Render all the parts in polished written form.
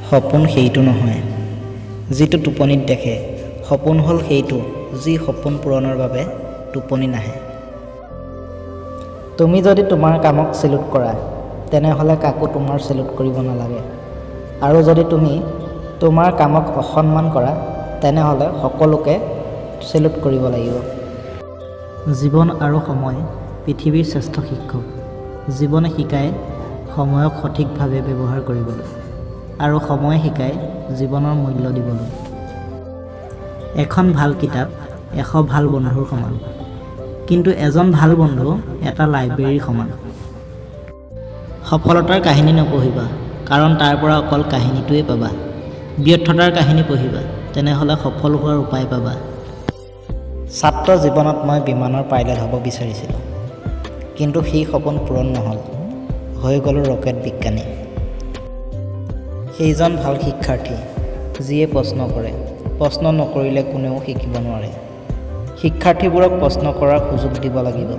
সপোন সেইটো নহয় যিটো টোপনিত দেখে, সপোন হ'ল সেইটো যি সপোন পূৰণৰ বাবে টোপনি নাহে। তুমি যদি তোমাৰ কামক চেলুট কৰা, তেনেহ'লে কাকো তোমাৰ চেলুট কৰিব নালাগে। আৰু যদি তুমি তোমাৰ কামক অসন্মান কৰা, তেনেহ'লে সকলোকে চেলুট কৰিব লাগিব। জীৱন আৰু সময় পৃথিৱীৰ শ্ৰেষ্ঠ শিক্ষক। জীৱনে শিকায় সময়ক সঠিকভাৱে ব্যৱহাৰ কৰিবলৈ, আৰু সময়ে শিকায় জীৱনৰ মূল্য দিবলৈ। এখন ভাল কিতাপ 100 ভাল বন্ধুৰ সমান, কিন্তু এজন ভাল বন্ধু এটা লাইব্ৰেৰীৰ সমান। সফলতাৰ কাহিনী নপঢ়িবা, কাৰণ তাৰ পৰা অকল কাহিনীটোৱেই পাবা। ব্যৰ্থতাৰ কাহিনী পঢ়িবা, তেনেহ'লে সফল হোৱাৰ উপায় পাবা। ছাত্ৰ জীৱনত মই বিমানৰ পাইলট হ'ব বিচাৰিছিলোঁ, কিন্তু সেই সপোন পূৰণ নহ'ল, হৈ গ'লো ৰকেট বিজ্ঞানী। সেইজন ভাল শিক্ষাৰ্থী যিয়ে প্ৰশ্ন কৰে, প্ৰশ্ন নকৰিলে কোনেও শিকিব নোৱাৰে। শিক্ষাৰ্থীবোৰক প্ৰশ্ন কৰাৰ সুযোগ দিব লাগিব।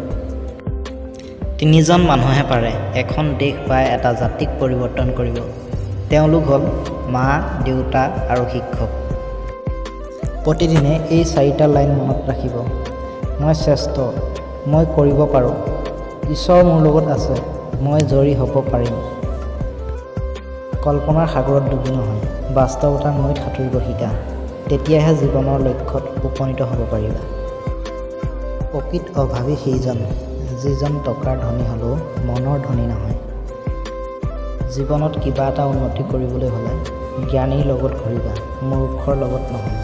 3জন মানুহে পাৰে এখন দেশ বা এটা জাতিক পৰিৱৰ্তন কৰিব। তেওঁলোক হ'ল মা, দেউতা আৰু শিক্ষক। প্ৰতিদিনে এই 4টা লাইন মনত ৰাখিব। মই শ্ৰেষ্ঠ, মই কৰিব পাৰোঁ, ঈশ্বৰ মোৰ লগত আছে, মই জয়ী হ'ব পাৰিম। কল্পনাৰ সাগৰত ডুবি নহয়, বাস্তৱতাৰ নৈত সাঁতুৰিব শিকা। তেতিয়াহে জীৱনৰ লক্ষ্যত উপনীত হ'ব পাৰিবা। প্ৰকৃত অভাৱী সেইজন যিজন টকাৰ ধনী হ'লেও মনৰ ধনী নহয়। জীৱনত কিবা এটা উন্নতি কৰিবলৈ হ'লে জ্ঞানীৰ লগত ঘূৰিবা, মূৰ্খৰ লগত নহয়।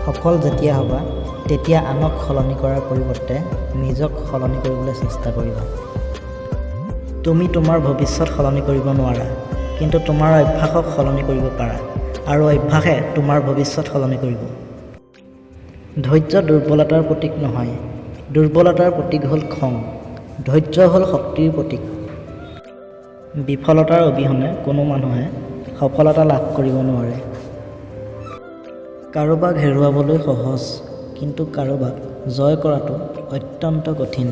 সফল যেতিয়া হ'বা, তেতিয়া আনক সলনি কৰাৰ পৰিৱৰ্তে নিজক সলনি কৰিবলৈ চেষ্টা কৰিবা। তুমি তোমাৰ ভৱিষ্যত সলনি কৰিব নোৱাৰা, কিন্তু তোমাৰ অভ্যাসক সলনি কৰিব পাৰা, আৰু অভ্যাসে তোমাৰ ভৱিষ্যত সলনি কৰিব। ধৈৰ্য দুৰ্বলতাৰ প্ৰতীক নহয়, দুৰ্বলতাৰ প্ৰতীক হ'ল খং। ধৈৰ্য হ'ল শক্তিৰ প্ৰতীক। বিফলতাৰ অবিহনে কোনো মানুহে সফলতা লাভ কৰিব নোৱাৰে। কাৰোবাক হেৰুৱাবলৈ সহজ, কিন্তু কাৰোবাক জয় কৰাটো অত্যন্ত কঠিন।